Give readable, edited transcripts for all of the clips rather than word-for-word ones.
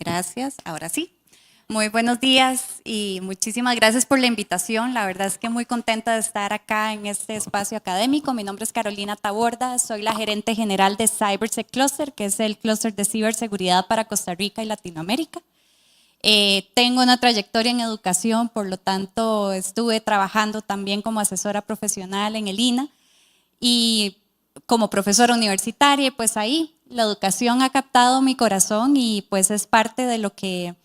Gracias, ahora sí. Muy buenos días y muchísimas gracias por la invitación. La verdad es que muy contenta de estar acá en este espacio académico. Mi nombre es Carolina Taborda, soy la gerente general de CyberSec Cluster, que es el clúster de ciberseguridad para Costa Rica y Latinoamérica. Tengo una trayectoria en educación, por lo tanto estuve trabajando también como asesora profesional en el INA y como profesora universitaria, y pues ahí la educación ha captado mi corazón y pues es parte de lo que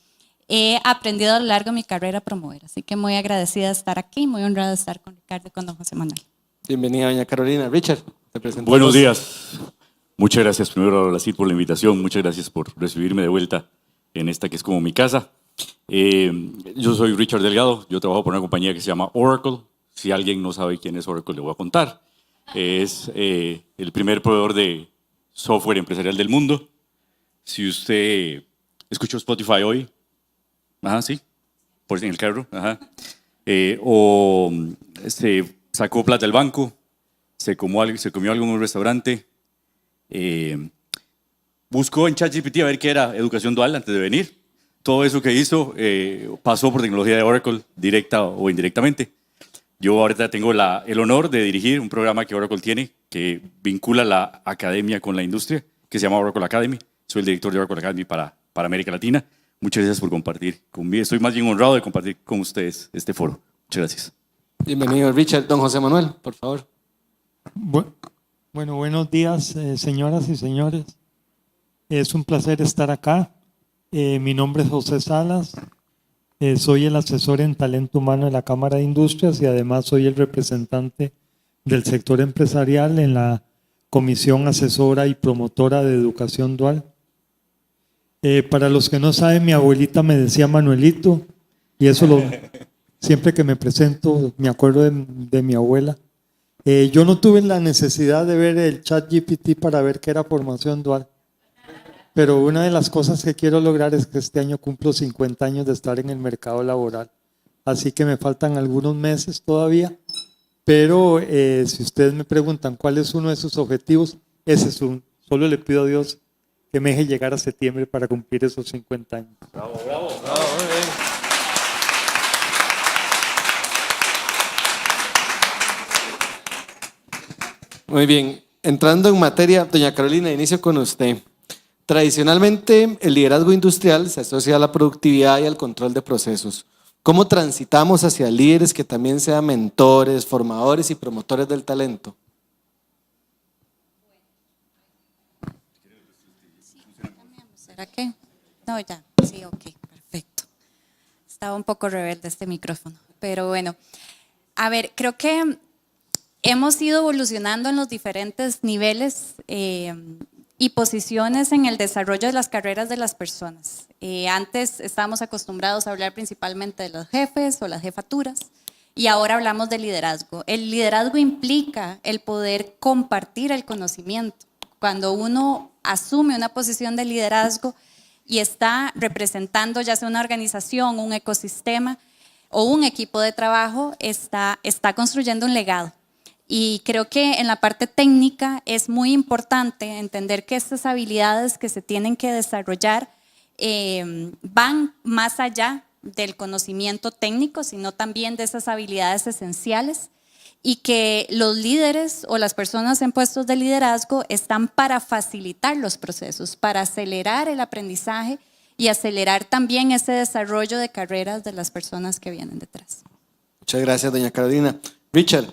he aprendido a lo largo de mi carrera a promover. Así que muy agradecida de estar aquí, muy honrada de estar con Ricardo y con don José Manuel. Bienvenida, doña Carolina. Richard, te presentamos. Buenos días. Muchas gracias primero a la CID por la invitación. Muchas gracias por recibirme de vuelta en esta que es como mi casa. Yo soy Richard Delgado. Yo trabajo por una compañía que se llama Oracle. Si alguien no sabe quién es Oracle, le voy a contar. Es el primer proveedor de software empresarial del mundo. Si usted escuchó Spotify hoy, ajá, sí, por en el carro, ajá, o se sacó plata del banco, se comió algo en un restaurante, buscó en ChatGPT a ver qué era educación dual antes de venir. Todo eso que hizo pasó por tecnología de Oracle, directa o indirectamente. Yo ahorita tengo el honor de dirigir un programa que Oracle tiene que vincula la academia con la industria, que se llama Oracle Academy. Soy el director de Oracle Academy para América Latina. Muchas gracias por compartir conmigo. Estoy más bien honrado de compartir con ustedes este foro. Muchas gracias. Bienvenido, Richard. Don José Manuel, por favor. Bueno, buenos días, señoras y señores. Es un placer estar acá. Mi nombre es José Salas. Soy el asesor en talento humano de la Cámara de Industrias y además soy el representante del sector empresarial en la Comisión Asesora y Promotora de Educación Dual. Para los que no saben, mi abuelita me decía Manuelito y eso siempre que me presento me acuerdo de mi abuela. Yo no tuve la necesidad de ver el ChatGPT para ver qué era formación dual. Pero una de las cosas que quiero lograr es que este año cumplo 50 años de estar en el mercado laboral. Así que me faltan algunos meses todavía. Pero si ustedes me preguntan cuál es uno de sus objetivos, ese es uno. Solo le pido a Dios que me deje llegar a septiembre para cumplir esos 50 años. Bravo, bravo, bravo. Muy bien. Muy bien. Entrando en materia, doña Carolina, inicio con usted. Tradicionalmente, el liderazgo industrial se asocia a la productividad y al control de procesos. ¿Cómo transitamos hacia líderes que también sean mentores, formadores y promotores del talento? ¿Será que? No, ya. Sí, ok, perfecto. Estaba un poco rebelde este micrófono, pero bueno. A ver, creo que hemos ido evolucionando en los diferentes niveles y posiciones en el desarrollo de las carreras de las personas. Antes estábamos acostumbrados a hablar principalmente de los jefes o las jefaturas y ahora hablamos de liderazgo. El liderazgo implica el poder compartir el conocimiento. Cuando uno asume una posición de liderazgo y está representando ya sea una organización, un ecosistema o un equipo de trabajo, está construyendo un legado. Y creo que en la parte técnica es muy importante entender que estas habilidades que se tienen que desarrollar van más allá del conocimiento técnico, sino también de esas habilidades esenciales y que los líderes o las personas en puestos de liderazgo están para facilitar los procesos, para acelerar el aprendizaje y acelerar también ese desarrollo de carreras de las personas que vienen detrás. Muchas gracias, doña Carolina. Richard,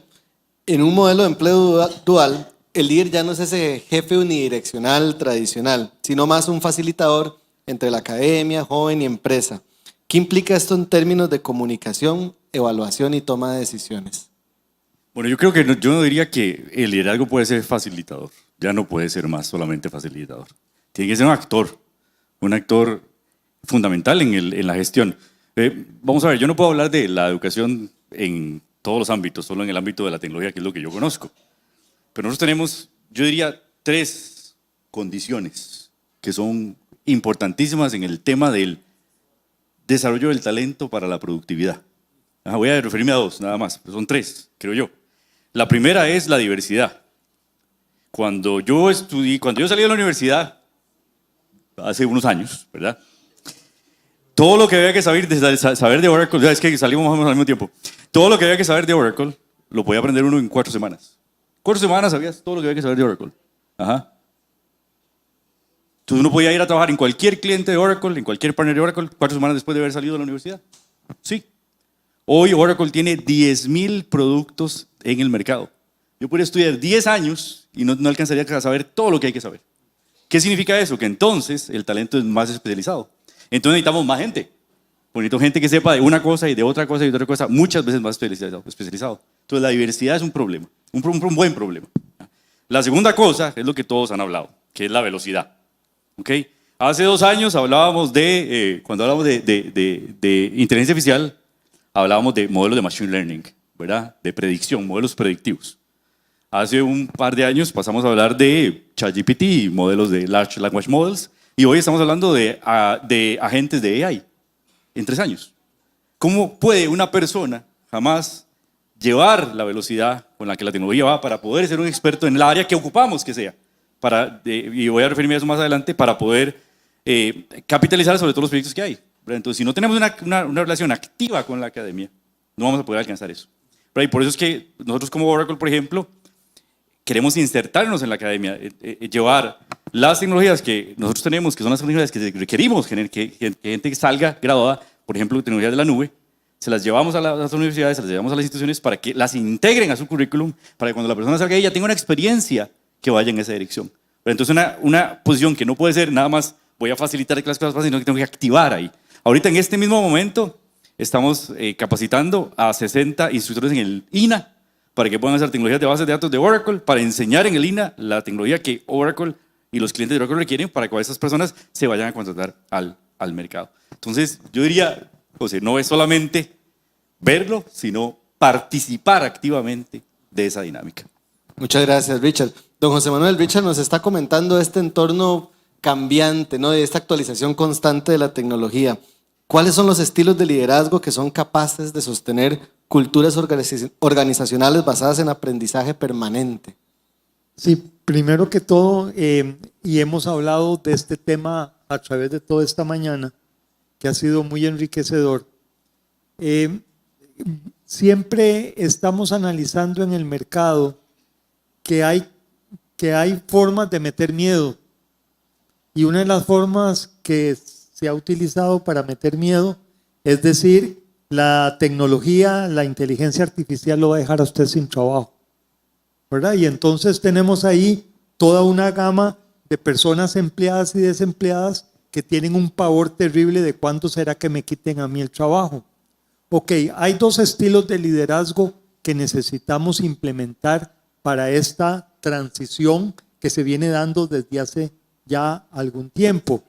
en un modelo de empleo dual, el líder ya no es ese jefe unidireccional tradicional, sino más un facilitador entre la academia, joven y empresa. ¿Qué implica esto en términos de comunicación, evaluación y toma de decisiones? Bueno, yo creo que yo no diría que el liderazgo puede ser facilitador. Ya no puede ser más solamente facilitador. Tiene que ser un actor fundamental en la gestión. Vamos a ver, yo no puedo hablar de la educación en todos los ámbitos, solo en el ámbito de la tecnología, que es lo que yo conozco. Pero nosotros tenemos, yo diría, 3 condiciones que son importantísimas en el tema del desarrollo del talento para la productividad. Voy a referirme a 2 nada más, pero son 3, creo yo. La primera es la diversidad. Cuando yo salí de la universidad, hace unos años, ¿verdad? Todo lo que había que saber de Oracle, ya es que salimos más o menos al mismo tiempo. Todo lo que había que saber de Oracle lo podía aprender uno en 4 semanas. 4 semanas sabías todo lo que había que saber de Oracle. Ajá. Entonces uno podía ir a trabajar en cualquier cliente de Oracle, en cualquier partner de Oracle, 4 semanas después de haber salido de la universidad. Sí. Hoy Oracle tiene 10,000 productos en el mercado. Yo podría estudiar 10 años y no alcanzaría a saber todo lo que hay que saber. ¿Qué significa eso? Que entonces el talento es más especializado. Entonces necesitamos más gente. Necesitamos gente que sepa de una cosa y de otra cosa y de otra cosa, muchas veces más especializado. Entonces la diversidad es un problema, un buen problema. La segunda cosa es lo que todos han hablado, que es la velocidad. ¿Okay? Hace 2 años hablábamos cuando hablábamos de inteligencia artificial, hablábamos de modelos de machine learning, ¿verdad? De predicción, modelos predictivos. Hace un par de años pasamos a hablar de ChatGPT y modelos de Large Language Models, y hoy estamos hablando de agentes de AI en 3 años. ¿Cómo puede una persona jamás llevar la velocidad con la que la tecnología va para poder ser un experto en el área que ocupamos que sea? Y voy a referirme a eso más adelante, para poder capitalizar sobre todos los proyectos que hay. Entonces, si no tenemos una relación activa con la academia, no vamos a poder alcanzar eso. Y por eso es que nosotros como Oracle, por ejemplo, queremos insertarnos en la academia, llevar las tecnologías que nosotros tenemos, que son las tecnologías que requerimos, que gente que salga graduada, por ejemplo, tecnologías de la nube, se las llevamos a las universidades, se las llevamos a las instituciones para que las integren a su currículum, para que cuando la persona salga de ella tenga una experiencia que vaya en esa dirección. Pero entonces una posición que no puede ser nada más voy a facilitar que las cosas pasen, sino que tengo que activar ahí. Ahorita en este mismo momento estamos capacitando a 60 instructores en el INA para que puedan hacer tecnologías de bases de datos de Oracle, para enseñar en el INA la tecnología que Oracle y los clientes de Oracle requieren para que esas personas se vayan a contratar al mercado. Entonces yo diría, José, no es solamente verlo, sino participar activamente de esa dinámica. Muchas gracias, Richard. Don José Manuel, Richard nos está comentando este entorno cambiante, ¿no? De esta actualización constante de la tecnología. ¿Cuáles son los estilos de liderazgo que son capaces de sostener culturas organizacionales basadas en aprendizaje permanente? Sí, primero que todo, y hemos hablado de este tema a través de toda esta mañana, que ha sido muy enriquecedor. Siempre estamos analizando en el mercado que hay formas de meter miedo, y una de las formas que se ha utilizado para meter miedo es decir, la tecnología, la inteligencia artificial lo va a dejar a usted sin trabajo, ¿verdad? Y entonces tenemos ahí toda una gama de personas empleadas y desempleadas que tienen un pavor terrible de cuándo será que me quiten a mí el trabajo. Ok, hay 2 estilos de liderazgo que necesitamos implementar para esta transición que se viene dando desde hace ya algún tiempo.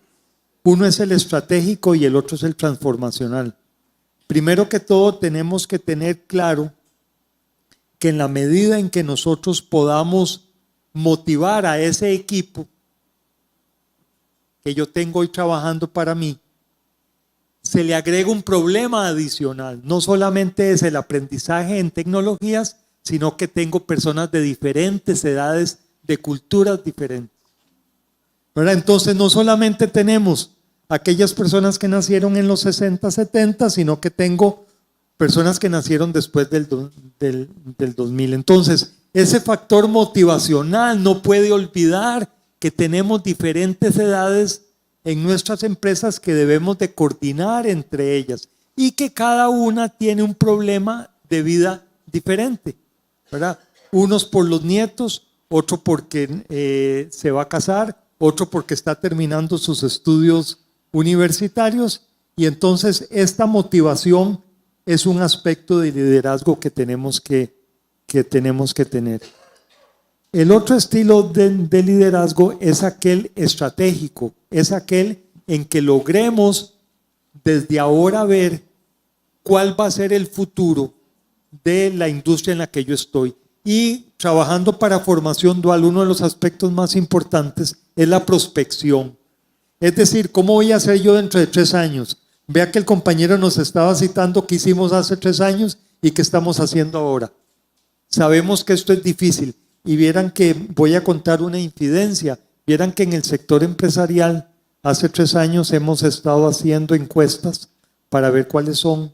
Uno es el estratégico y el otro es el transformacional. Primero que todo, tenemos que tener claro que en la medida en que nosotros podamos motivar a ese equipo que yo tengo hoy trabajando para mí, se le agrega un problema adicional. No solamente es el aprendizaje en tecnologías, sino que tengo personas de diferentes edades, de culturas diferentes, ¿verdad? Entonces no solamente tenemos aquellas personas que nacieron en los 60, 70, sino que tengo personas que nacieron después del 2000. Entonces, ese factor motivacional, no puede olvidar que tenemos diferentes edades en nuestras empresas que debemos de coordinar entre ellas y que cada una tiene un problema de vida diferente, ¿verdad? Unos por los nietos, otro porque se va a casar, otro porque está terminando sus estudios universitarios, y entonces esta motivación es un aspecto de liderazgo que tenemos que tener. El otro estilo de liderazgo es aquel estratégico, es aquel en que logremos desde ahora ver cuál va a ser el futuro de la industria en la que yo estoy. Y trabajando para formación dual, uno de los aspectos más importantes es la prospección. Es decir, ¿cómo voy a hacer yo dentro de 3 años? Vea que el compañero nos estaba citando qué hicimos hace 3 años y qué estamos haciendo ahora. Sabemos que esto es difícil y vieran que voy a contar una infidencia. Vieran que en el sector empresarial Hace 3 años hemos estado haciendo encuestas para ver cuáles son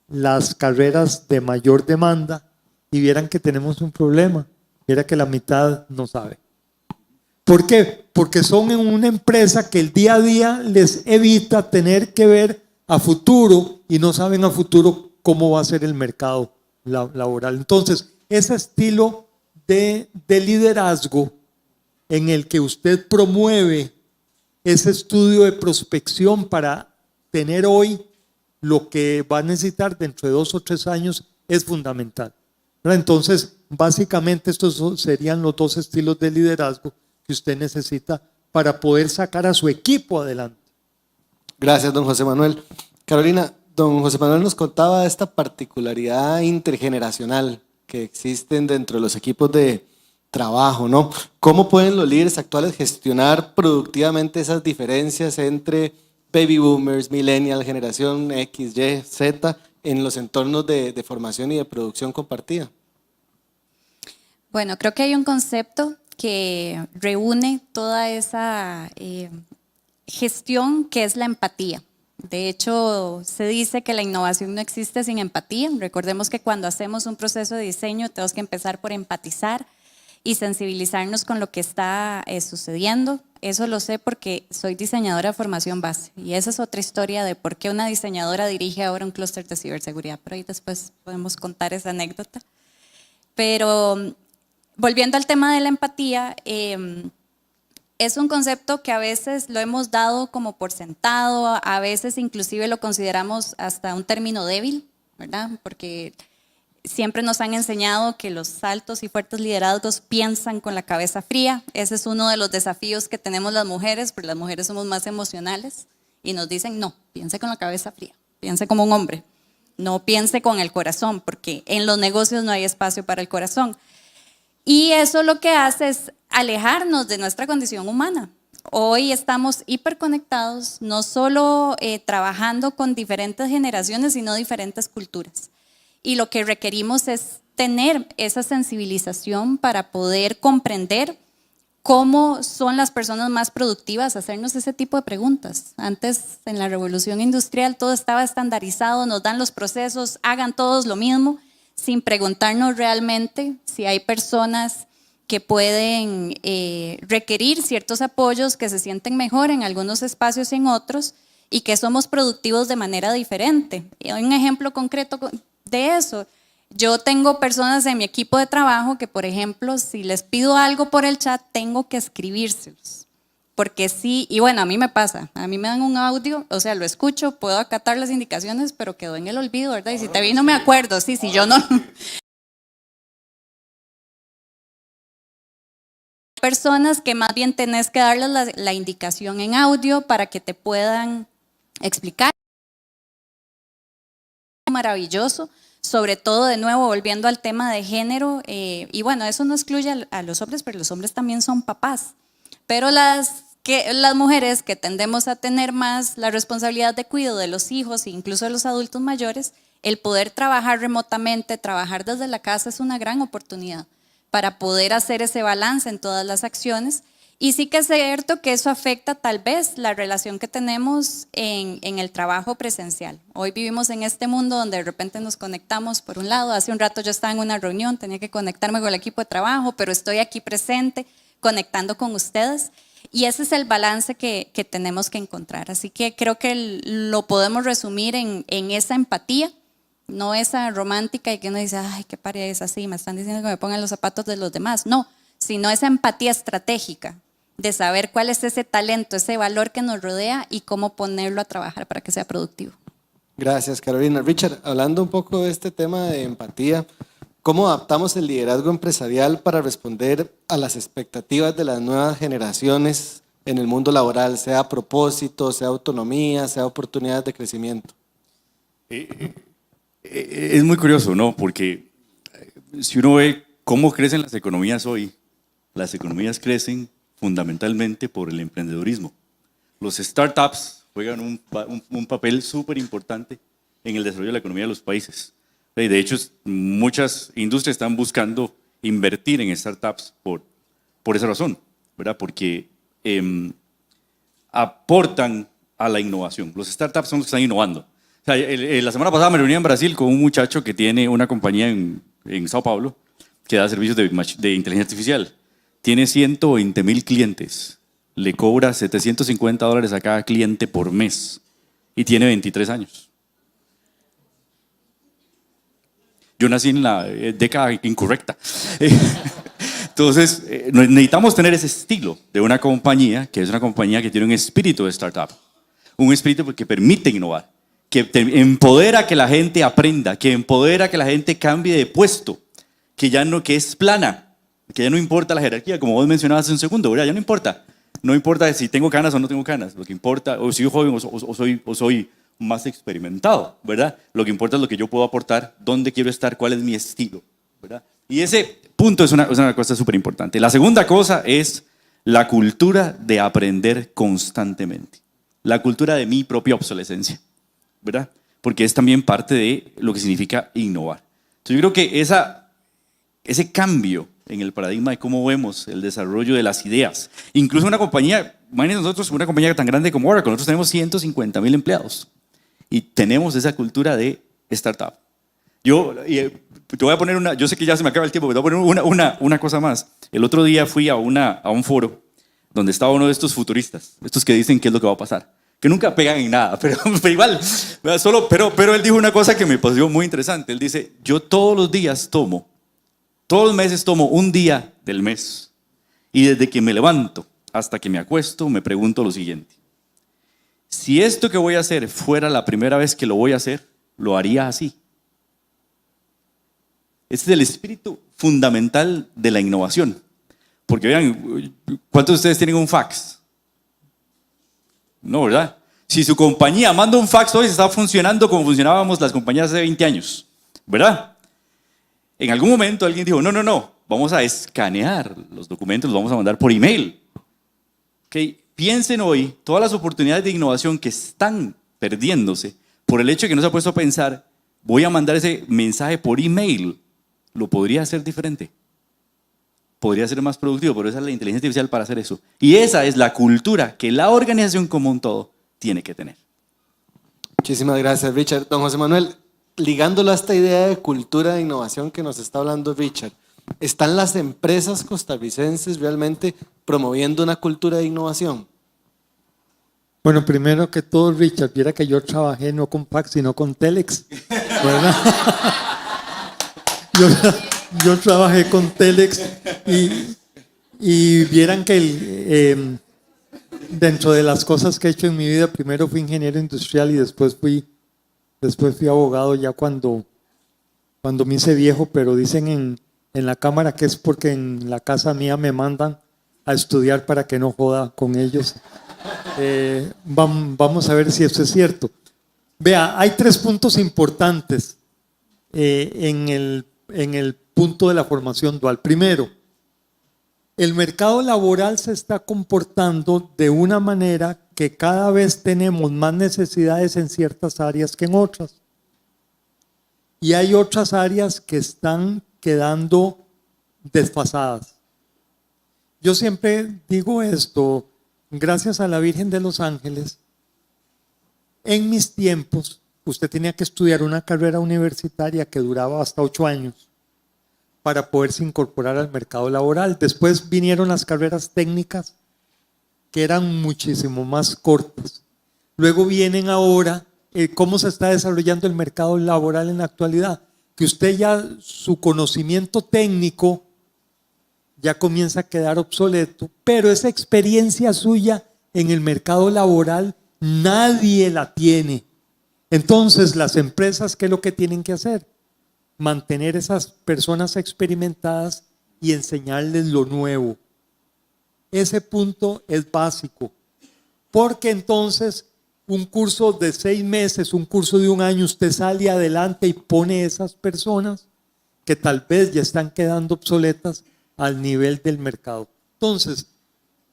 las carreras de mayor demanda y vieran que tenemos un problema. Viera que la mitad no sabe. ¿Por qué? Porque son en una empresa que el día a día les evita tener que ver a futuro y no saben a futuro cómo va a ser el mercado laboral. Entonces, ese estilo de liderazgo en el que usted promueve ese estudio de prospección para tener hoy lo que va a necesitar dentro de 2 o 3 años es fundamental. Entonces, básicamente estos serían los 2 estilos de liderazgo que usted necesita para poder sacar a su equipo adelante. Gracias, don José Manuel. Carolina, don José Manuel nos contaba de esta particularidad intergeneracional que existen dentro de los equipos de trabajo, ¿no? ¿Cómo pueden los líderes actuales gestionar productivamente esas diferencias entre baby boomers, millennial, generación X, Y, Z en los entornos de formación y de producción compartida? Bueno, creo que hay un concepto que reúne toda esa gestión que es la empatía. De hecho, se dice que la innovación no existe sin empatía. Recordemos que cuando hacemos un proceso de diseño tenemos que empezar por empatizar y sensibilizarnos con lo que está sucediendo. Eso lo sé porque soy diseñadora de formación base y esa es otra historia de por qué una diseñadora dirige ahora un clúster de ciberseguridad. Pero ahí después podemos contar esa anécdota. Pero volviendo al tema de la empatía, es un concepto que a veces lo hemos dado como por sentado, a veces inclusive lo consideramos hasta un término débil, ¿verdad? Porque siempre nos han enseñado que los altos y fuertes liderazgos piensan con la cabeza fría. Ese es uno de los desafíos que tenemos las mujeres, porque las mujeres somos más emocionales y nos dicen, no, piense con la cabeza fría, piense como un hombre, no piense con el corazón, porque en los negocios no hay espacio para el corazón. Y eso lo que hace es alejarnos de nuestra condición humana. Hoy estamos hiperconectados, no solo trabajando con diferentes generaciones, sino diferentes culturas. Y lo que requerimos es tener esa sensibilización para poder comprender cómo son las personas más productivas, hacernos ese tipo de preguntas. Antes, en la revolución industrial, todo estaba estandarizado, nos dan los procesos, hagan todos lo mismo, sin preguntarnos realmente si hay personas que pueden requerir ciertos apoyos, que se sienten mejor en algunos espacios y en otros, y que somos productivos de manera diferente. Un ejemplo concreto de eso, yo tengo personas en mi equipo de trabajo que, por ejemplo, si les pido algo por el chat, tengo que escribírselos. Porque sí, y bueno, a mí me pasa, a mí me dan un audio, o sea, lo escucho, puedo acatar las indicaciones, pero quedó en el olvido, ¿verdad? Y si te vi no me acuerdo, sí, si yo no. Personas que más bien tenés que darles la indicación en audio para que te puedan explicar. Maravilloso, sobre todo de nuevo volviendo al tema de género, y bueno, eso no excluye a los hombres, pero los hombres también son papás. Pero las mujeres que tendemos a tener más la responsabilidad de cuidado de los hijos e incluso de los adultos mayores, el poder trabajar remotamente, trabajar desde la casa es una gran oportunidad para poder hacer ese balance en todas las acciones. Y sí que es cierto que eso afecta tal vez la relación que tenemos en el trabajo presencial. Hoy vivimos en este mundo donde de repente nos conectamos por un lado. Hace un rato yo estaba en una reunión, tenía que conectarme con el equipo de trabajo, pero estoy aquí presente, conectando con ustedes. Y ese es el balance que tenemos que encontrar. Así que creo que lo podemos resumir en esa empatía, no esa romántica y que uno dice, ay, qué pareja es así, me están diciendo que me pongan los zapatos de los demás. No, sino esa empatía estratégica de saber cuál es ese talento, ese valor que nos rodea y cómo ponerlo a trabajar para que sea productivo. Gracias, Carolina. Richard, hablando un poco de este tema de empatía, ¿cómo adaptamos el liderazgo empresarial para responder a las expectativas de las nuevas generaciones en el mundo laboral, sea propósito, sea autonomía, sea oportunidades de crecimiento? Es muy curioso, ¿no? Porque si uno ve cómo crecen las economías hoy, las economías crecen fundamentalmente por el emprendedurismo. Los startups juegan un papel súper importante en el desarrollo de la economía de los países. De hecho, muchas industrias están buscando invertir en startups por esa razón, ¿verdad? Porque aportan a la innovación. Los startups son los que están innovando. O sea, la semana pasada me reuní en Brasil con un muchacho que tiene una compañía en Sao Paulo que da servicios de inteligencia artificial. Tiene 120,000 clientes. Le cobra $750 a cada cliente por mes y tiene 23 años. Yo nací en la década incorrecta. Entonces, necesitamos tener ese estilo de una compañía que es una compañía que tiene un espíritu de startup, un espíritu que permite innovar, que empodera que la gente aprenda, que empodera que la gente cambie de puesto, que es plana, que ya no importa la jerarquía, como vos mencionabas hace un segundo, ¿verdad? Ya no importa. No importa si tengo canas o no tengo canas, lo que importa, o soy joven o soy más experimentado, ¿verdad? Lo que importa es lo que yo puedo aportar, dónde quiero estar, cuál es mi estilo, ¿verdad? Y ese punto es una cosa súper importante. La segunda cosa es la cultura de aprender constantemente, la cultura de mi propia obsolescencia, ¿verdad? Porque es también parte de lo que significa innovar. Entonces yo creo que ese cambio en el paradigma de cómo vemos el desarrollo de las ideas, incluso una compañía, imagínense nosotros, una compañía tan grande como Oracle, nosotros tenemos 150,000 empleados y tenemos esa cultura de startup. Te voy a poner yo sé que ya se me acaba el tiempo, pero te voy a poner una cosa más. El otro día fui a un foro donde estaba uno de estos futuristas, estos que dicen qué es lo que va a pasar, que nunca pegan en nada, pero igual, pero él dijo una cosa que me pareció muy interesante. Él dice, yo todos los meses tomo un día del mes y desde que me levanto hasta que me acuesto me pregunto lo siguiente: si esto que voy a hacer fuera la primera vez que lo voy a hacer, lo haría así. Este es el espíritu fundamental de la innovación. Porque vean, ¿cuántos de ustedes tienen un fax? No, ¿verdad? Si su compañía manda un fax hoy, se está funcionando como funcionábamos las compañías hace 20 años, ¿verdad? En algún momento alguien dijo, no, vamos a escanear los documentos, los vamos a mandar por email. ¿Okay? Piensen hoy todas las oportunidades de innovación que están perdiéndose por el hecho de que no se ha puesto a pensar, voy a mandar ese mensaje por email, lo podría hacer diferente, podría ser más productivo, pero esa es la inteligencia artificial para hacer eso. Y esa es la cultura que la organización como un todo tiene que tener. Muchísimas gracias, Richard. Don José Manuel, ligándolo a esta idea de cultura de innovación que nos está hablando Richard, ¿están las empresas costarricenses realmente promoviendo una cultura de innovación? Bueno, primero que todo, Richard, viera que yo trabajé no con fax, sino con Telex, ¿verdad? Yo trabajé con Telex y vieran que dentro de las cosas que he hecho en mi vida, primero fui ingeniero industrial y después fui abogado ya cuando me hice viejo, pero dicen en la cámara que es porque en la casa mía me mandan a estudiar para que no joda con ellos. Vamos a ver si eso es cierto. Vea, hay 3 puntos importantes en el punto de la formación dual. Primero, el mercado laboral se está comportando de una manera que cada vez tenemos más necesidades en ciertas áreas que en otras. Y hay otras áreas que están quedando desfasadas. Yo siempre digo esto, gracias a la Virgen de los Ángeles, en mis tiempos, usted tenía que estudiar una carrera universitaria que duraba hasta 8 años para poderse incorporar al mercado laboral. Después vinieron las carreras técnicas que eran muchísimo más cortas. Luego vienen ahora cómo se está desarrollando el mercado laboral en la actualidad, que usted ya su conocimiento técnico ya comienza a quedar obsoleto, pero esa experiencia suya en el mercado laboral nadie la tiene. Entonces las empresas, ¿qué es lo que tienen que hacer? Mantener esas personas experimentadas y enseñarles lo nuevo. Ese punto es básico, porque entonces un curso de 6 meses, un curso de 1 año, usted sale adelante y pone esas personas que tal vez ya están quedando obsoletas al nivel del mercado. Entonces,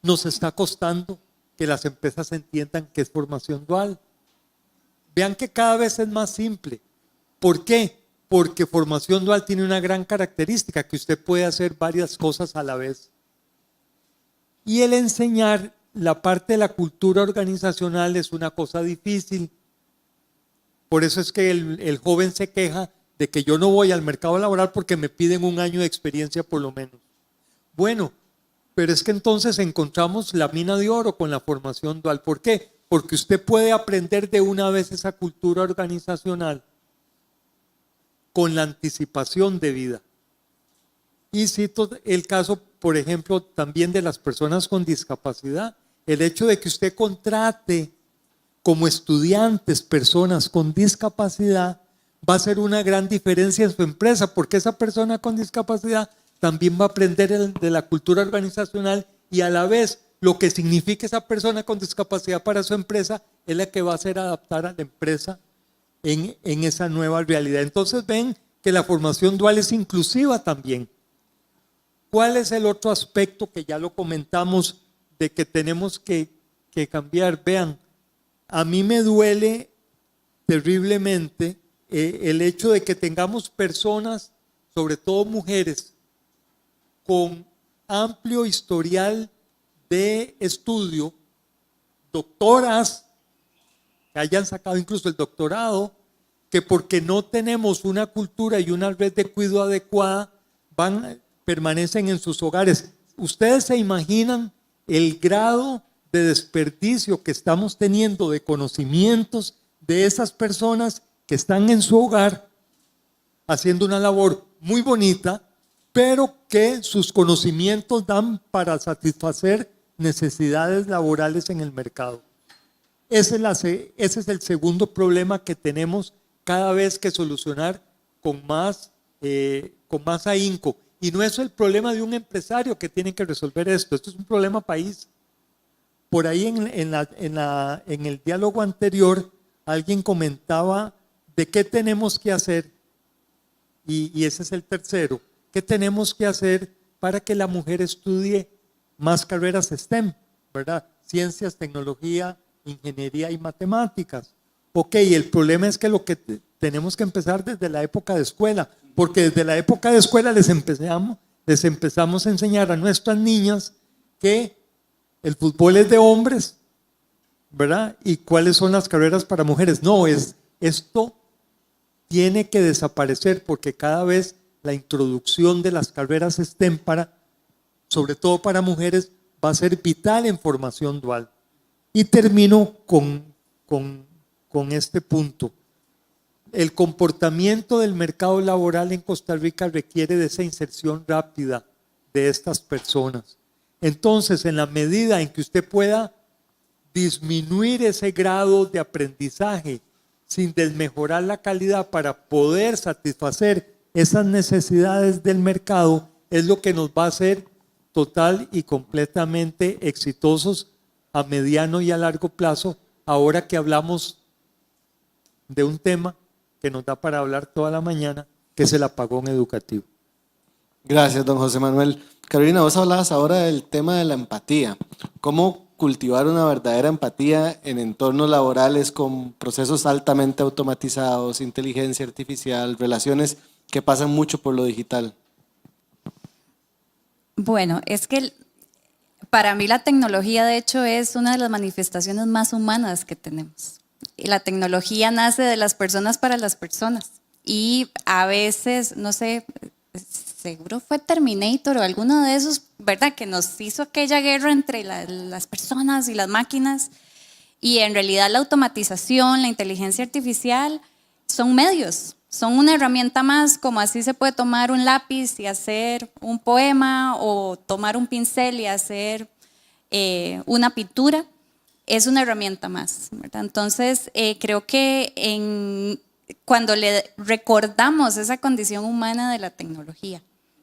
nos está costando que las empresas entiendan que es formación dual. Vean que cada vez es más simple. ¿Por qué? Porque formación dual tiene una gran característica, que usted puede hacer varias cosas a la vez. Y el enseñar la parte de la cultura organizacional es una cosa difícil. Por eso es que el joven se queja de que yo no voy al mercado laboral porque me piden 1 año de experiencia por lo menos. Bueno, pero es que entonces encontramos la mina de oro con la formación dual. ¿Por qué? Porque usted puede aprender de una vez esa cultura organizacional con la anticipación de vida. Y cito el caso, por ejemplo, también de las personas con discapacidad. El hecho de que usted contrate como estudiantes personas con discapacidad va a hacer una gran diferencia en su empresa, porque esa persona con discapacidad también va a aprender de la cultura organizacional y a la vez lo que significa esa persona con discapacidad para su empresa es la que va a hacer adaptar a la empresa en esa nueva realidad. Entonces ven que la formación dual es inclusiva también. ¿Cuál es el otro aspecto que ya lo comentamos de que tenemos que cambiar? Vean, a mí me duele terriblemente el hecho de que tengamos personas, sobre todo mujeres, con amplio historial de estudio, doctoras, que hayan sacado incluso el doctorado, que porque no tenemos una cultura y una red de cuidado adecuada, permanecen en sus hogares. ¿Ustedes se imaginan el grado de desperdicio que estamos teniendo de conocimientos de esas personas que están en su hogar haciendo una labor muy bonita, pero que sus conocimientos dan para satisfacer necesidades laborales en el mercado? Ese es el segundo problema que tenemos cada vez que solucionar con más ahínco. Y no es el problema de un empresario que tiene que resolver esto es un problema país. Por ahí en el diálogo anterior alguien comentaba de qué tenemos que hacer, y ese es el tercero, qué tenemos que hacer para que la mujer estudie más carreras STEM, ¿verdad? Ciencias, tecnología, ingeniería y matemáticas. Ok, el problema es que lo que tenemos que empezar desde la época de escuela, porque desde la época de escuela les empezamos a enseñar a nuestras niñas que el fútbol es de hombres, ¿verdad? ¿Y cuáles son las carreras para mujeres? No, esto tiene que desaparecer porque cada vez la introducción de las carreras STEM sobre todo para mujeres, va a ser vital en formación dual. Y termino con este punto. El comportamiento del mercado laboral en Costa Rica requiere de esa inserción rápida de estas personas. Entonces, en la medida en que usted pueda disminuir ese grado de aprendizaje sin desmejorar la calidad para poder satisfacer esas necesidades del mercado, es lo que nos va a hacer total y completamente exitosos a mediano y a largo plazo, ahora que hablamos de un tema que nos da para hablar toda la mañana, que es el apagón educativo. Gracias, don José Manuel. Carolina, vos hablabas ahora del tema de la empatía. ¿Cómo cultivar una verdadera empatía en entornos laborales con procesos altamente automatizados, inteligencia artificial, relaciones que pasan mucho por lo digital? Bueno, es que para mí la tecnología de hecho es una de las manifestaciones más humanas que tenemos. Y la tecnología nace de las personas para las personas. Y a veces, no sé, seguro fue Terminator o alguno de esos, ¿verdad? Que nos hizo aquella guerra entre las personas y las máquinas. Y en realidad la automatización, la inteligencia artificial son medios. Son una herramienta más, como así se puede tomar un lápiz y hacer un poema o tomar un pincel y hacer una pintura. Es una herramienta más, ¿verdad? Entonces, creo que cuando le recordamos esa condición humana de la tecnología,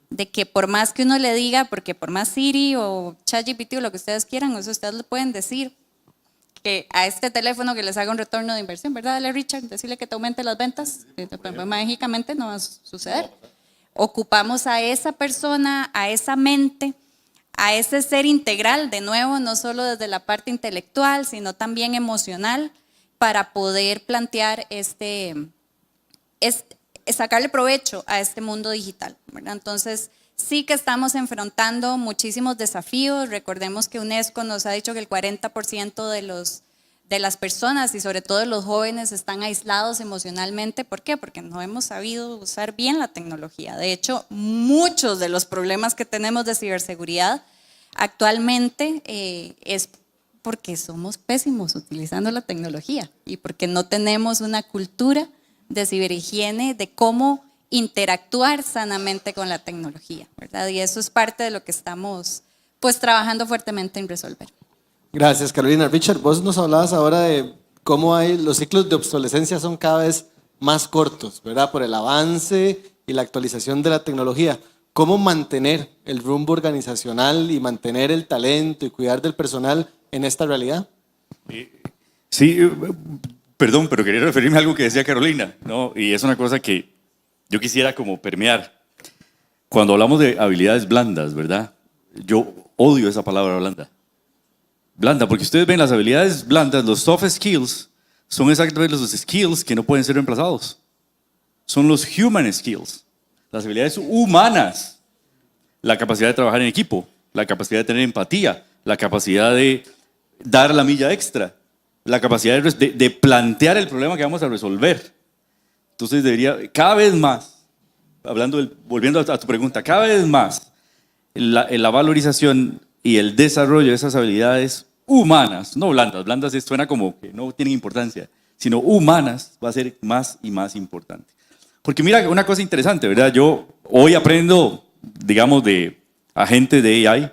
de que por más que uno le diga, porque por más Siri o ChatGPT o lo que ustedes quieran, eso ustedes le pueden decir, que a este teléfono que les haga un retorno de inversión, ¿verdad? Dale, Richard, decirle que te aumente las ventas, mágicamente no va a suceder. Ocupamos a esa persona, a esa mente, a ese ser integral, de nuevo, no solo desde la parte intelectual, sino también emocional, para poder plantear sacarle provecho a este mundo digital, ¿verdad? Entonces, Sí que estamos enfrentando muchísimos desafíos. Recordemos que UNESCO nos ha dicho que el 40% de las personas y sobre todo de los jóvenes están aislados emocionalmente. ¿Por qué? Porque no hemos sabido usar bien la tecnología. De hecho, muchos de los problemas que tenemos de ciberseguridad actualmente es porque somos pésimos utilizando la tecnología y porque no tenemos una cultura de ciberhigiene, de cómo interactuar sanamente con la tecnología, ¿verdad? Y eso es parte de lo que estamos pues trabajando fuertemente en resolver. Gracias, Carolina. Richard, vos nos hablabas ahora de cómo los ciclos de obsolescencia son cada vez más cortos, ¿verdad? Por el avance y la actualización de la tecnología. ¿Cómo mantener el rumbo organizacional y mantener el talento y cuidar del personal en esta realidad? Sí, perdón, pero quería referirme a algo que decía Carolina, ¿no? Y es una cosa que yo quisiera como permear. Cuando hablamos de habilidades blandas, ¿verdad? Yo odio esa palabra blanda. Blanda, porque ustedes ven las habilidades blandas, los soft skills, son exactamente los skills que no pueden ser reemplazados. Son los human skills, las habilidades humanas. La capacidad de trabajar en equipo, la capacidad de tener empatía, la capacidad de dar la milla extra, la capacidad de plantear el problema que vamos a resolver. Entonces debería, cada vez más, volviendo a tu pregunta, cada vez más la valorización y el desarrollo de esas habilidades humanas, no blandas, blandas suena como que no tienen importancia, sino humanas va a ser más y más importante. Porque mira, una cosa interesante, ¿verdad? Yo hoy aprendo, digamos, de agentes de AI,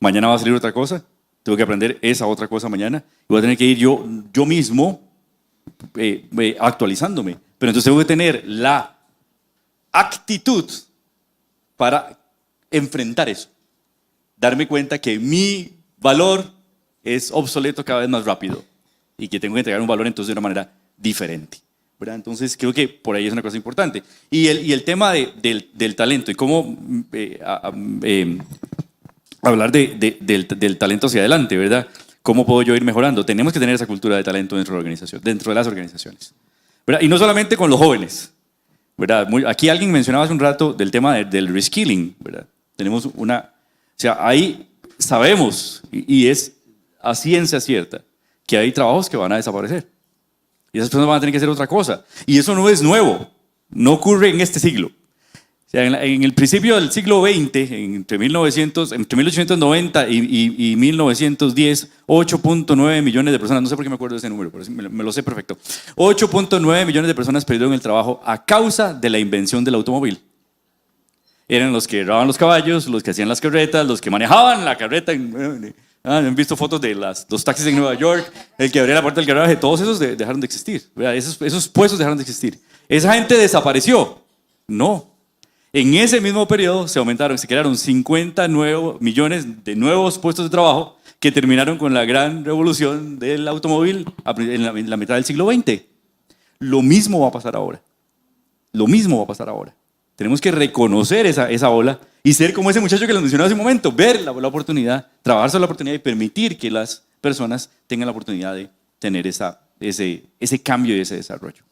mañana va a salir otra cosa, tengo que aprender esa otra cosa mañana, y voy a tener que ir yo mismo actualizándome. Pero entonces tengo que tener la actitud para enfrentar eso. Darme cuenta que mi valor es obsoleto cada vez más rápido y que tengo que entregar un valor entonces de una manera diferente, ¿verdad? Entonces creo que por ahí es una cosa importante. Y el tema del talento y cómo hablar del talento hacia adelante, ¿verdad? ¿Cómo puedo yo ir mejorando? Tenemos que tener esa cultura de talento dentro de la organización, dentro de las organizaciones, ¿verdad? Y no solamente con los jóvenes, ¿verdad? Aquí alguien mencionaba hace un rato del tema del reskilling, ¿verdad? Tenemos o sea, ahí sabemos, y es a ciencia cierta, que hay trabajos que van a desaparecer. Y esas personas van a tener que hacer otra cosa. Y eso no es nuevo, no ocurre en este siglo. O sea, en el principio del siglo XX, entre 1890 y 1910, 8.9 millones de personas, no sé por qué me acuerdo de ese número, pero me lo sé perfecto. 8.9 millones de personas perdieron el trabajo a causa de la invención del automóvil. Eran los que robaban los caballos, los que hacían las carretas, los que manejaban la carreta. Han visto fotos de los taxis en Nueva York, el que abría la puerta del garaje, todos esos dejaron de existir. Esos puestos dejaron de existir. ¿Esa gente desapareció? No. En ese mismo periodo se crearon 50 millones de nuevos puestos de trabajo que terminaron con la gran revolución del automóvil en la mitad del siglo XX. Lo mismo va a pasar ahora. Lo mismo va a pasar ahora. Tenemos que reconocer esa ola y ser como ese muchacho que les mencionaba hace un momento, ver la oportunidad, trabajar sobre la oportunidad y permitir que las personas tengan la oportunidad de tener ese cambio y ese desarrollo.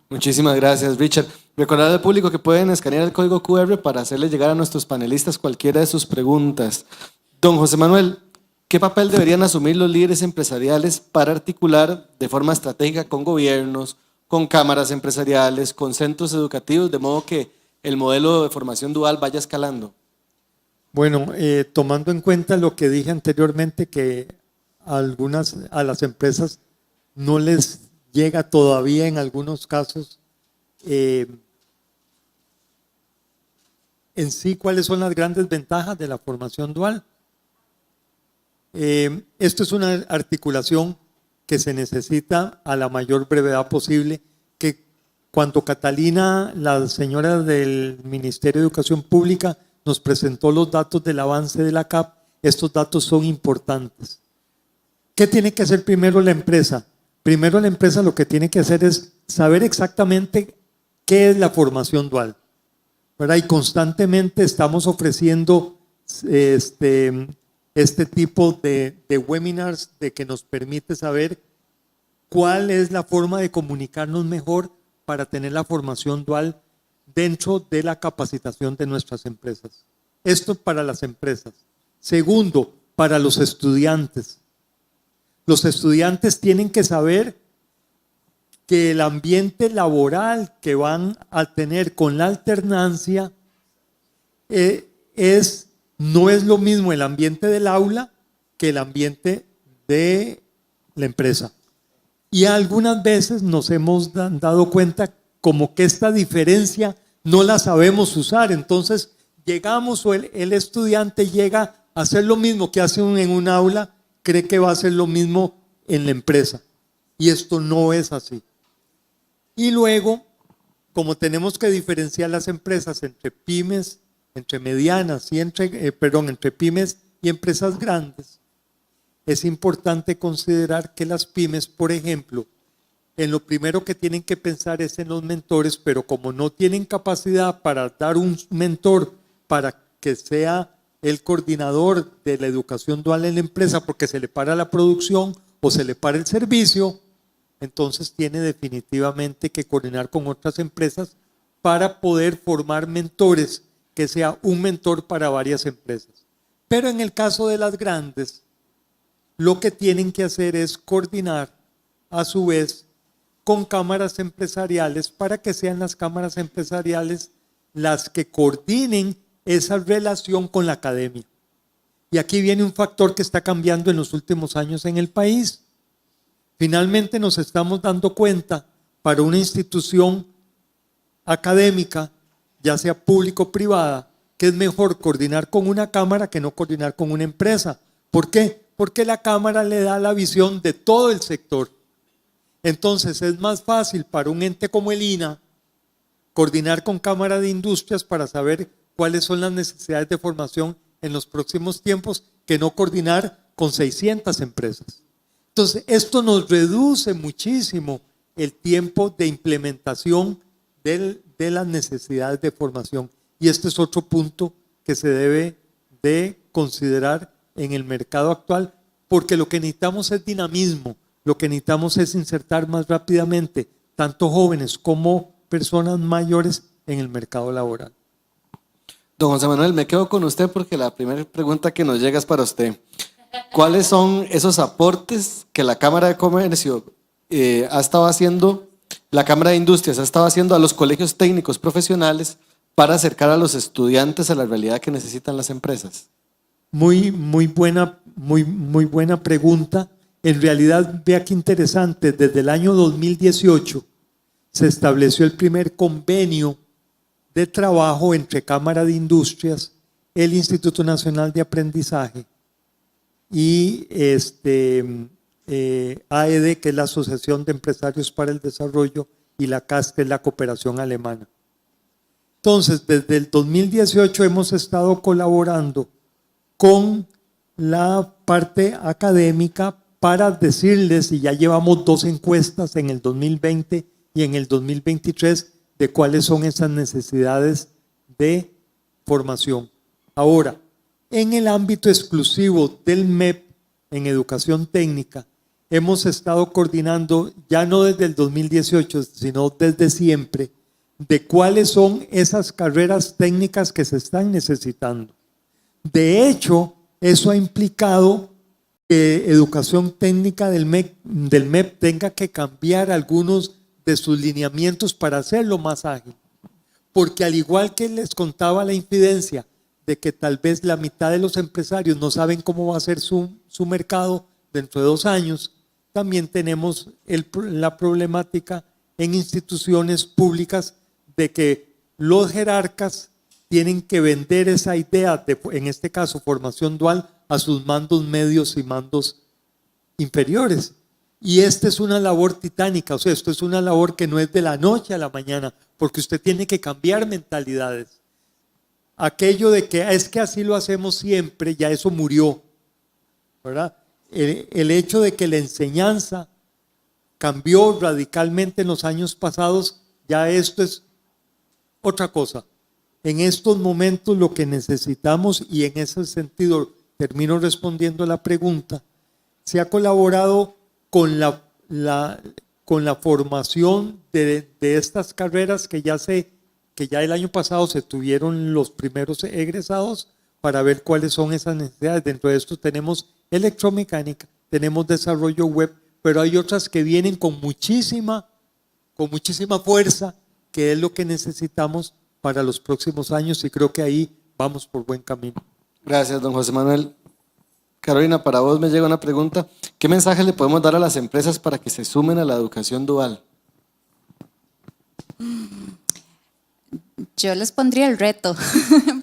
Muchísimas gracias, Richard. Recordar al público que pueden escanear el código QR para hacerle llegar a nuestros panelistas cualquiera de sus preguntas. Don José Manuel, ¿qué papel deberían asumir los líderes empresariales para articular de forma estratégica con gobiernos, con cámaras empresariales, con centros educativos, de modo que el modelo de formación dual vaya escalando? Bueno, tomando en cuenta lo que dije anteriormente, que a las empresas no les llega todavía en algunos casos en sí cuáles son las grandes ventajas de la formación dual. Esto es una articulación que se necesita a la mayor brevedad posible, que cuando Catalina, la señora del Ministerio de Educación Pública, nos presentó los datos del avance de la CAP, estos datos son importantes. ¿Qué tiene que hacer primero la empresa? Primero la empresa lo que tiene que hacer es saber exactamente qué es la formación dual, ¿verdad? Y constantemente estamos ofreciendo este tipo de webinars que nos permite saber cuál es la forma de comunicarnos mejor para tener la formación dual dentro de la capacitación de nuestras empresas. Esto para las empresas. Segundo, para los estudiantes. Los estudiantes tienen que saber que el ambiente laboral que van a tener con la alternancia no es lo mismo el ambiente del aula que el ambiente de la empresa. Y algunas veces nos hemos dado cuenta como que esta diferencia no la sabemos usar. Entonces llegamos o el estudiante llega a hacer lo mismo que hace en un aula, cree que va a hacer lo mismo en la empresa. Y esto no es así. Y luego, como tenemos que diferenciar las empresas entre pymes, entre medianas y entre pymes y empresas grandes, es importante considerar que las pymes, por ejemplo, en lo primero que tienen que pensar es en los mentores, pero como no tienen capacidad para dar un mentor para que sea el coordinador de la educación dual en la empresa porque se le para la producción o se le para el servicio, entonces tiene definitivamente que coordinar con otras empresas para poder formar mentores, que sea un mentor para varias empresas. Pero en el caso de las grandes, lo que tienen que hacer es coordinar a su vez con cámaras empresariales para que sean las cámaras empresariales las que coordinen esa relación con la academia. Y aquí viene un factor que está cambiando en los últimos años en el país. Finalmente nos estamos dando cuenta para una institución académica, ya sea pública o privada, que es mejor coordinar con una cámara que no coordinar con una empresa. ¿Por qué? Porque la cámara le da la visión de todo el sector. Entonces es más fácil para un ente como el INA coordinar con Cámara de Industrias para saber cuáles son las necesidades de formación en los próximos tiempos que no coordinar con 600 empresas. Entonces esto nos reduce muchísimo el tiempo de implementación de las necesidades de formación. Y este es otro punto que se debe de considerar en el mercado actual, porque lo que necesitamos es dinamismo, lo que necesitamos es insertar más rápidamente tanto jóvenes como personas mayores en el mercado laboral. Don José Manuel, me quedo con usted porque la primera pregunta que nos llega es para usted. ¿Cuáles son esos aportes que la Cámara de Comercio ha estado haciendo, la Cámara de Industrias ha estado haciendo a los colegios técnicos profesionales para acercar a los estudiantes a la realidad que necesitan las empresas? Muy buena pregunta. En realidad, vea qué interesante, desde el año 2018 se estableció el primer convenio de trabajo entre Cámara de Industrias, el Instituto Nacional de Aprendizaje y AED, que es la Asociación de Empresarios para el Desarrollo, y la CAS, que es la Cooperación Alemana. Entonces, desde el 2018 hemos estado colaborando con la parte académica para decirles, y ya llevamos 2 encuestas en el 2020 y en el 2023, de cuáles son esas necesidades de formación. Ahora, en el ámbito exclusivo del MEP, en educación técnica, hemos estado coordinando, ya no desde el 2018, sino desde siempre, de cuáles son esas carreras técnicas que se están necesitando. De hecho, eso ha implicado que educación técnica del MEP tenga que cambiar algunos de sus lineamientos para hacerlo más ágil. Porque al igual que les contaba la infidencia de que tal vez la mitad de los empresarios no saben cómo va a ser su mercado dentro de 2 años, también tenemos la problemática en instituciones públicas de que los jerarcas tienen que vender esa idea de, en este caso, formación dual a sus mandos medios y mandos inferiores. Y esta es una labor titánica, o sea, esto es una labor que no es de la noche a la mañana, porque usted tiene que cambiar mentalidades. Aquello de que es que así lo hacemos siempre, ya eso murió, ¿verdad? El hecho de que la enseñanza cambió radicalmente en los años pasados, ya esto es otra cosa. En estos momentos lo que necesitamos, y en ese sentido termino respondiendo a la pregunta, se ha colaborado con la formación de estas carreras que ya el año pasado se tuvieron los primeros egresados, para ver cuáles son esas necesidades. Dentro de esto tenemos electromecánica, tenemos desarrollo web, pero hay otras que vienen con muchísima fuerza, que es lo que necesitamos para los próximos años, y creo que ahí vamos por buen camino. Gracias, don José Manuel. Carolina, para vos me llega una pregunta. ¿Qué mensaje le podemos dar a las empresas para que se sumen a la educación dual? Yo les pondría el reto,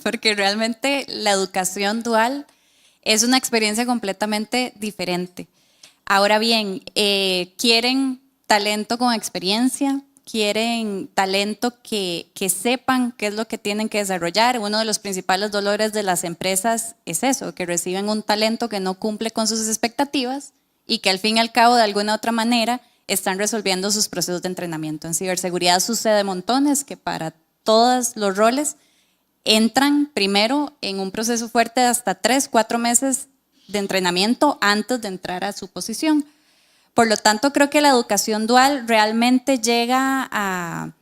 porque realmente la educación dual es una experiencia completamente diferente. Ahora bien, quieren talento con experiencia, quieren talento que sepan qué es lo que tienen que desarrollar. Uno de los principales dolores de las empresas es eso, que reciben un talento que no cumple con sus expectativas y que al fin y al cabo, de alguna u otra manera, están resolviendo sus procesos de entrenamiento. En ciberseguridad sucede montones que para todos los roles entran primero en un proceso fuerte de hasta 3, 4 meses de entrenamiento antes de entrar a su posición. Por lo tanto, creo que la educación dual realmente llega a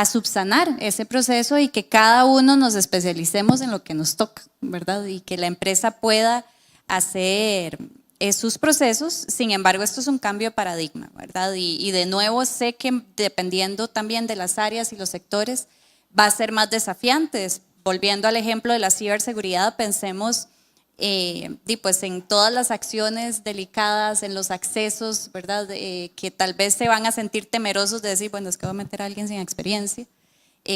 subsanar ese proceso y que cada uno nos especialicemos en lo que nos toca, ¿verdad? Y que la empresa pueda hacer sus procesos. Sin embargo, esto es un cambio de paradigma, ¿verdad? Y de nuevo sé que dependiendo también de las áreas y los sectores va a ser más desafiante. Volviendo al ejemplo de la ciberseguridad, pensemos pues en todas las acciones delicadas, en los accesos, ¿verdad? Que tal vez se van a sentir temerosos de decir, bueno, es que voy a meter a alguien sin experiencia.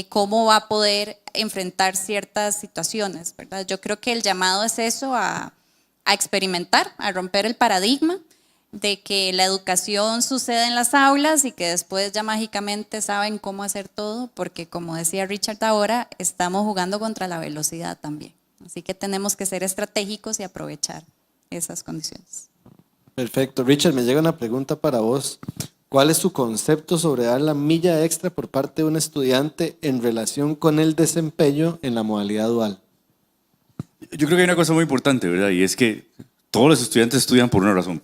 ¿Cómo va a poder enfrentar ciertas situaciones, ¿verdad? Yo creo que el llamado es eso, a experimentar, a romper el paradigma de que la educación sucede en las aulas y que después ya mágicamente saben cómo hacer todo, porque como decía Richard ahora, estamos jugando contra la velocidad también. Así que tenemos que ser estratégicos y aprovechar esas condiciones. Perfecto. Richard, me llega una pregunta para vos. ¿Cuál es su concepto sobre dar la milla extra por parte de un estudiante en relación con el desempeño en la modalidad dual? Yo creo que hay una cosa muy importante, ¿verdad? Y es que todos los estudiantes estudian por una razón.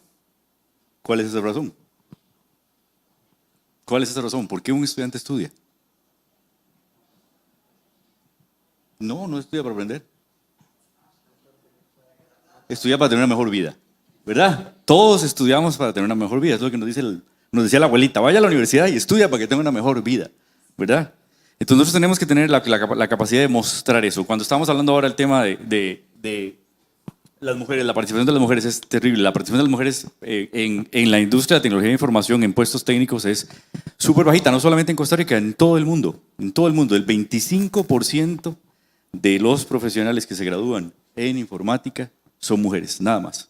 ¿Cuál es esa razón? ¿Cuál es esa razón? ¿Por qué un estudiante estudia? No estudia para aprender. Estudia para tener una mejor vida, ¿verdad? Todos estudiamos para tener una mejor vida. Es lo que nos decía la abuelita. Vaya a la universidad y estudia para que tenga una mejor vida, ¿verdad? Entonces nosotros tenemos que tener la capacidad de mostrar eso. Cuando estamos hablando ahora del tema de las mujeres, la participación de las mujeres es terrible. La participación de las mujeres en la industria de tecnología de información, en puestos técnicos, es súper bajita, no solamente en Costa Rica, en todo el mundo. En todo el mundo, el 25% de los profesionales que se gradúan en informática son mujeres, nada más. O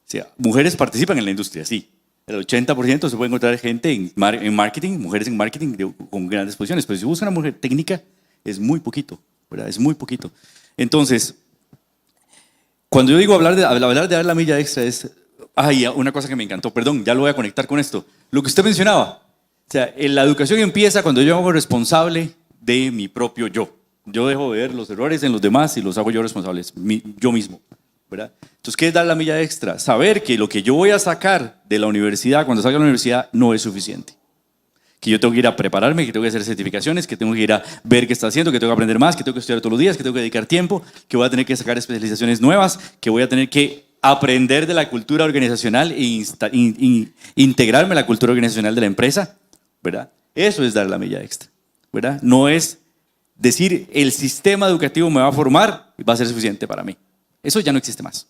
sea, mujeres participan en la industria, sí. El 80% se puede encontrar gente en marketing, mujeres en marketing con grandes posiciones, pero si buscan una mujer técnica, es muy poquito, ¿verdad? Es muy poquito. Entonces, cuando yo digo hablar de dar la milla extra es, una cosa que me encantó, perdón, ya lo voy a conectar con esto. Lo que usted mencionaba, o sea, la educación empieza cuando yo me hago responsable de mi propio yo. Yo dejo de ver los errores en los demás y los hago yo responsables, yo mismo, ¿verdad? Entonces, ¿qué es dar la milla extra? Saber que lo que yo voy a sacar de la universidad, cuando salga de la universidad, no es suficiente. Que yo tengo que ir a prepararme, que tengo que hacer certificaciones, que tengo que ir a ver qué está haciendo, que tengo que aprender más, que tengo que estudiar todos los días, que tengo que dedicar tiempo, que voy a tener que sacar especializaciones nuevas, que voy a tener que aprender de la cultura organizacional e integrarme a la cultura organizacional de la empresa, ¿verdad? Eso es dar la milla extra, ¿verdad? No es decir, el sistema educativo me va a formar y va a ser suficiente para mí. Eso ya no existe más.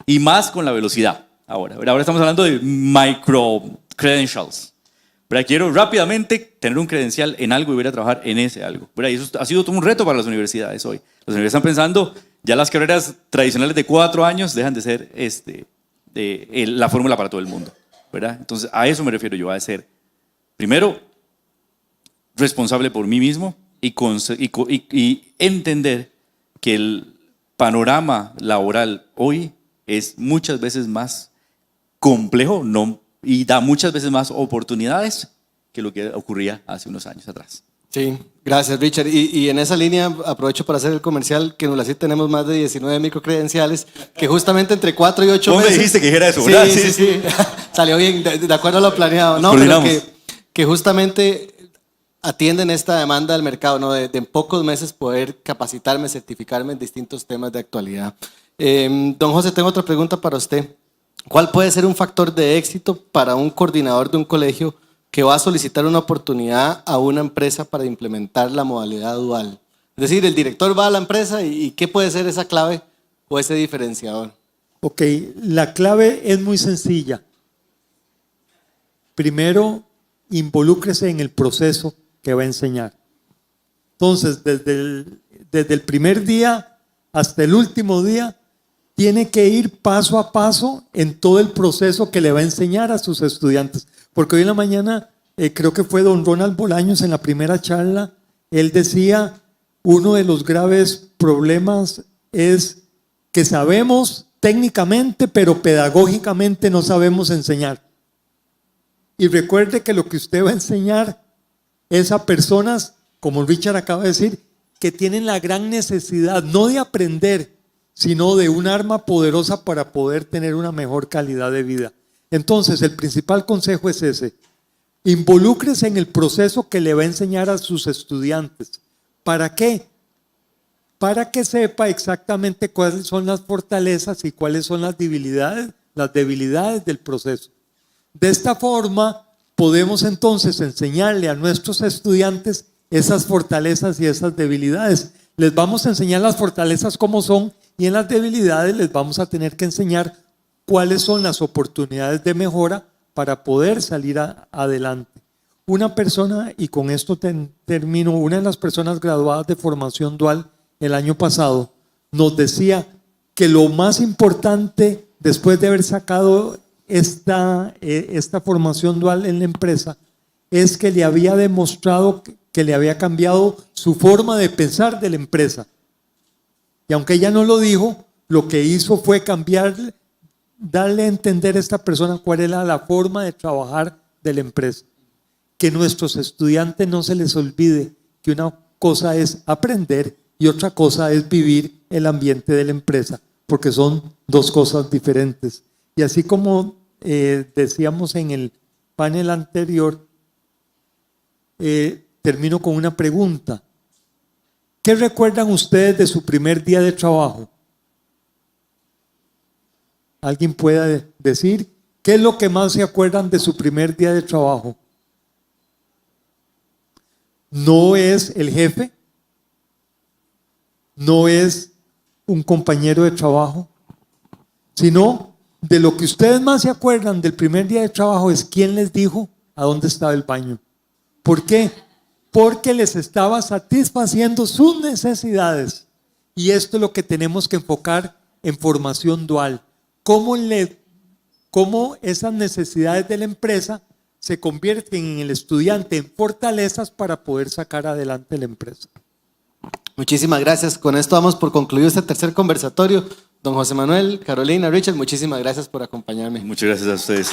Y más con la velocidad ahora, ¿verdad? Ahora estamos hablando de micro credentials, ¿verdad? Quiero rápidamente tener un credencial en algo y ir a trabajar en ese algo, ¿verdad? Y eso ha sido todo un reto para las universidades hoy. Las universidades están pensando, ya las carreras tradicionales de 4 años dejan de ser la fórmula para todo el mundo, ¿verdad? Entonces, a eso me refiero yo, a ser, primero, responsable por mí mismo, y entender que el panorama laboral hoy es muchas veces más complejo y da muchas veces más oportunidades que lo que ocurría hace unos años atrás. Sí, gracias Richard. Y en esa línea aprovecho para hacer el comercial, que en ULACIT tenemos más de 19 microcredenciales, que justamente entre 4 y 8 meses... ¿Cómo me dijiste que dijera eso, verdad? Sí. Salió bien, de acuerdo a lo planeado. No, pero que justamente atienden esta demanda del mercado, ¿no? De en pocos meses poder capacitarme, certificarme en distintos temas de actualidad. Don José, tengo otra pregunta para usted. ¿Cuál puede ser un factor de éxito para un coordinador de un colegio que va a solicitar una oportunidad a una empresa para implementar la modalidad dual? Es decir, el director va a la empresa y ¿qué puede ser esa clave o ese diferenciador? Ok, la clave es muy sencilla. Primero, involúcrese en el proceso que va a enseñar. Entonces, desde el primer día hasta el último día, tiene que ir paso a paso en todo el proceso que le va a enseñar a sus estudiantes. Porque hoy en la mañana, creo que fue don Ronald Bolaños en la primera charla, él decía, uno de los graves problemas es que sabemos técnicamente, pero pedagógicamente no sabemos enseñar. Y recuerde que lo que usted va a enseñar es a personas, como Richard acaba de decir, que tienen la gran necesidad, no de aprender, sino de un arma poderosa para poder tener una mejor calidad de vida. Entonces, el principal consejo es ese. Involúcrese en el proceso que le va a enseñar a sus estudiantes. ¿Para qué? Para que sepa exactamente cuáles son las fortalezas y cuáles son las debilidades del proceso. De esta forma, podemos entonces enseñarle a nuestros estudiantes esas fortalezas y esas debilidades. Les vamos a enseñar las fortalezas como son y en las debilidades les vamos a tener que enseñar cuáles son las oportunidades de mejora para poder salir adelante. Una persona, y con esto termino, una de las personas graduadas de formación dual el año pasado nos decía que lo más importante después de haber sacado esta formación dual en la empresa es que le había demostrado que le había cambiado su forma de pensar de la empresa. Y aunque ella no lo dijo, lo que hizo fue darle a entender a esta persona cuál era la forma de trabajar de la empresa. Que nuestros estudiantes no se les olvide que una cosa es aprender y otra cosa es vivir el ambiente de la empresa, porque son dos cosas diferentes. Y así como decíamos en el panel anterior, termino con una pregunta. ¿Qué recuerdan ustedes de su primer día de trabajo? ¿Alguien puede decir qué es lo que más se acuerdan de su primer día de trabajo? No es el jefe, no es un compañero de trabajo, sino de lo que ustedes más se acuerdan del primer día de trabajo es quién les dijo a dónde estaba el baño. ¿Por qué? Porque les estaba satisfaciendo sus necesidades. Y esto es lo que tenemos que enfocar en formación dual. Cómo esas necesidades de la empresa se convierten en el estudiante en fortalezas para poder sacar adelante la empresa. Muchísimas gracias. Con esto damos por concluido este tercer conversatorio. Don José Manuel, Carolina, Richard, muchísimas gracias por acompañarme. Muchas gracias a ustedes.